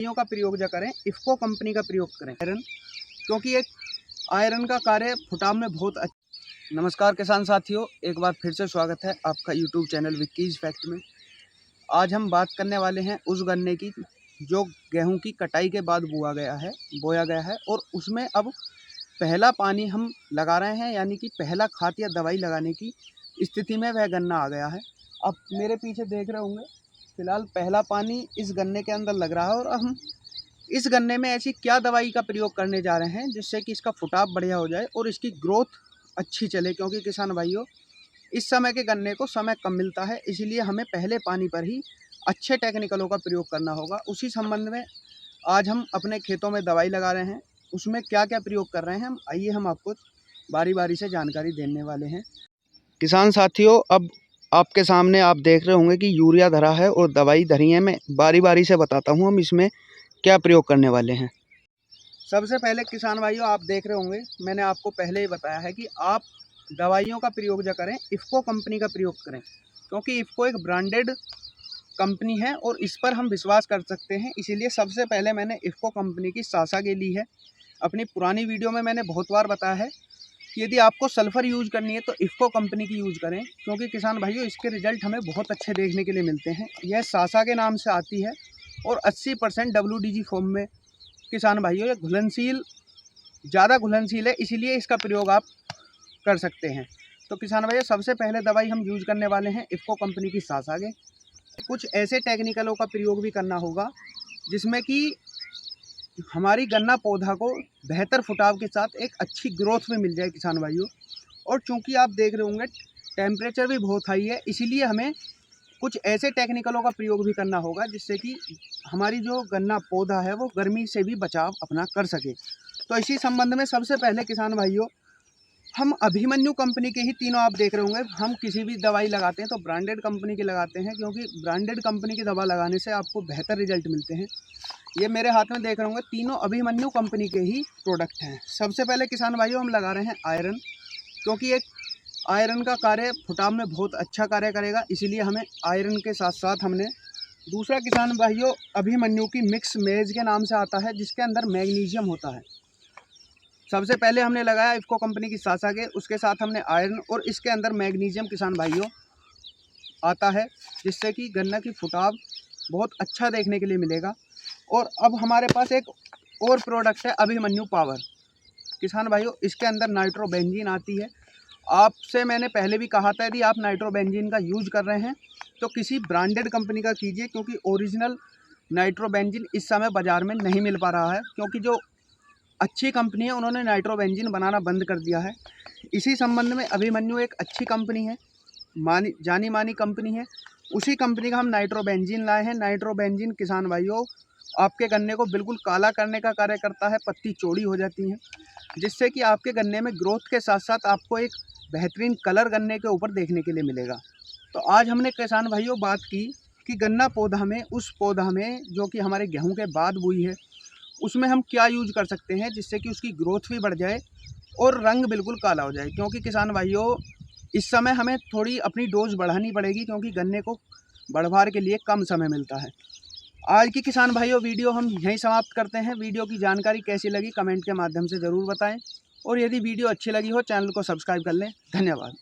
दवाइयों का प्रयोग जो करें इफ़को कंपनी का प्रयोग करें आयरन, क्योंकि एक आयरन का कार्य फुटाव में बहुत अच्छा। नमस्कार किसान साथियों, एक बार फिर से स्वागत है आपका यूट्यूब चैनल विक्कीज फैक्ट में। आज हम बात करने वाले हैं उस गन्ने की जो गेहूं की कटाई के बाद बोया गया है और उसमें अब पहला पानी हम लगा रहे हैं, यानी कि पहला खाद या दवाई लगाने की स्थिति में वह गन्ना आ गया है। अब मेरे पीछे देख रहे होंगे, फिलहाल पहला पानी इस गन्ने के अंदर लग रहा है और हम इस गन्ने में ऐसी क्या दवाई का प्रयोग करने जा रहे हैं जिससे कि इसका फुटाव बढ़िया हो जाए और इसकी ग्रोथ अच्छी चले। क्योंकि किसान भाइयों, इस समय के गन्ने को समय कम मिलता है, इसलिए हमें पहले पानी पर ही अच्छे टेक्निकलों का प्रयोग करना होगा। उसी संबंध में आज हम अपने खेतों में दवाई लगा रहे हैं, उसमें क्या क्या प्रयोग कर रहे हैं आइए हम आपको बारी बारी से जानकारी देने वाले हैं। किसान साथियों, अब आपके सामने आप देख रहे होंगे कि यूरिया धरा है और दवाई धरी है। मैं बारी बारी से बताता हूँ हम इसमें क्या प्रयोग करने वाले हैं। सबसे पहले किसान भाइयों, आप देख रहे होंगे, मैंने आपको पहले ही बताया है कि आप दवाइयों का प्रयोग जो करें इफ़को कंपनी का प्रयोग करें, क्योंकि इफ़को एक ब्रांडेड कंपनी है और इस पर हम विश्वास कर सकते हैं। इसीलिए सबसे पहले मैंने इफ़को कंपनी की सासागे ली है। अपनी पुरानी वीडियो में मैंने बहुत बार बताया है कि यदि आपको सल्फ़र यूज़ करनी है तो इफ़को कंपनी की यूज़ करें, क्योंकि किसान भाइयों इसके रिज़ल्ट हमें बहुत अच्छे देखने के लिए मिलते हैं। यह सासा के नाम से आती है और 80% WDG फॉर्म में किसान भाइयों यह घुलनशील, ज़्यादा घुलनशील है, इसीलिए इसका प्रयोग आप कर सकते हैं। तो किसान भाइयों, सबसे पहले दवाई हम यूज़ करने वाले हैं इफ़को कंपनी की सासागे। कुछ ऐसे टेक्निकलों का प्रयोग भी करना होगा जिसमें कि हमारी गन्ना पौधा को बेहतर फुटाव के साथ एक अच्छी ग्रोथ में मिल जाए किसान भाइयों। और चूंकि आप देख रहे होंगे टेम्परेचर भी बहुत हाई है, इसीलिए हमें कुछ ऐसे टेक्निकलों का प्रयोग भी करना होगा जिससे कि हमारी जो गन्ना पौधा है वो गर्मी से भी बचाव अपना कर सके। तो इसी संबंध में सबसे पहले किसान भाइयों, हम अभिमन्यु कंपनी के ही तीनों आप देख रहे होंगे, हम किसी भी दवाई लगाते हैं तो ब्रांडेड कंपनी की लगाते हैं, क्योंकि ब्रांडेड कंपनी की दवा लगाने से आपको बेहतर रिजल्ट मिलते हैं। ये मेरे हाथ में देख रहे होंगे, तीनों अभिमन्यु कंपनी के ही प्रोडक्ट हैं। सबसे पहले किसान भाइयों हम लगा रहे हैं आयरन, क्योंकि एक आयरन का कार्य फुटाव में बहुत अच्छा कार्य करेगा, इसीलिए हमें आयरन के साथ साथ हमने दूसरा किसान भाइयों अभिमन्यु की मिक्स मेज के नाम से आता है जिसके अंदर मैग्नीशियम होता है। सबसे पहले हमने लगाया इफ़को कंपनी की सासागे, उसके साथ हमने आयरन और इसके अंदर मैग्नीशियम किसान भाइयों आता है, जिससे कि गन्ना की फुटाव बहुत अच्छा देखने के लिए मिलेगा। और अब हमारे पास एक और प्रोडक्ट है अभिमन्यु पावर। किसान भाइयों, इसके अंदर नाइट्रोबेंजीन आती है। आपसे मैंने पहले भी कहा था, यदि आप नाइट्रोबेंजीन का यूज़ कर रहे हैं तो किसी ब्रांडेड कंपनी का कीजिए, क्योंकि ओरिजिनल नाइट्रोबेंजीन इस समय बाज़ार में नहीं मिल पा रहा है, क्योंकि जो अच्छी कंपनी है उन्होंने नाइट्रोबेंजीन बनाना बंद कर दिया है। इसी संबंध में अभिमन्यु एक अच्छी कंपनी है, जानी मानी कंपनी है, उसी कंपनी का हम नाइट्रोबेंजीन लाए हैं। नाइट्रोबेंजीन किसान भाइयों आपके गन्ने को बिल्कुल काला करने का कार्य करता है, पत्ती चौड़ी हो जाती हैं, जिससे कि आपके गन्ने में ग्रोथ के साथ साथ आपको एक बेहतरीन कलर गन्ने के ऊपर देखने के लिए मिलेगा। तो आज हमने किसान भाइयों बात की कि गन्ना पौधा में, उस पौधा में जो कि हमारे गेहूं के बाद बोई है, उसमें हम क्या यूज कर सकते हैं जिससे कि उसकी ग्रोथ भी बढ़ जाए और रंग बिल्कुल काला हो जाए। क्योंकि किसान भाइयों इस समय हमें थोड़ी अपनी डोज बढ़ानी पड़ेगी, क्योंकि गन्ने को बढ़वार के लिए कम समय मिलता है। आज की किसान भाइयों वीडियो हम यहीं समाप्त करते हैं। वीडियो की जानकारी कैसी लगी कमेंट के माध्यम से ज़रूर बताएं, और यदि वीडियो अच्छी लगी हो चैनल को सब्सक्राइब कर लें। धन्यवाद।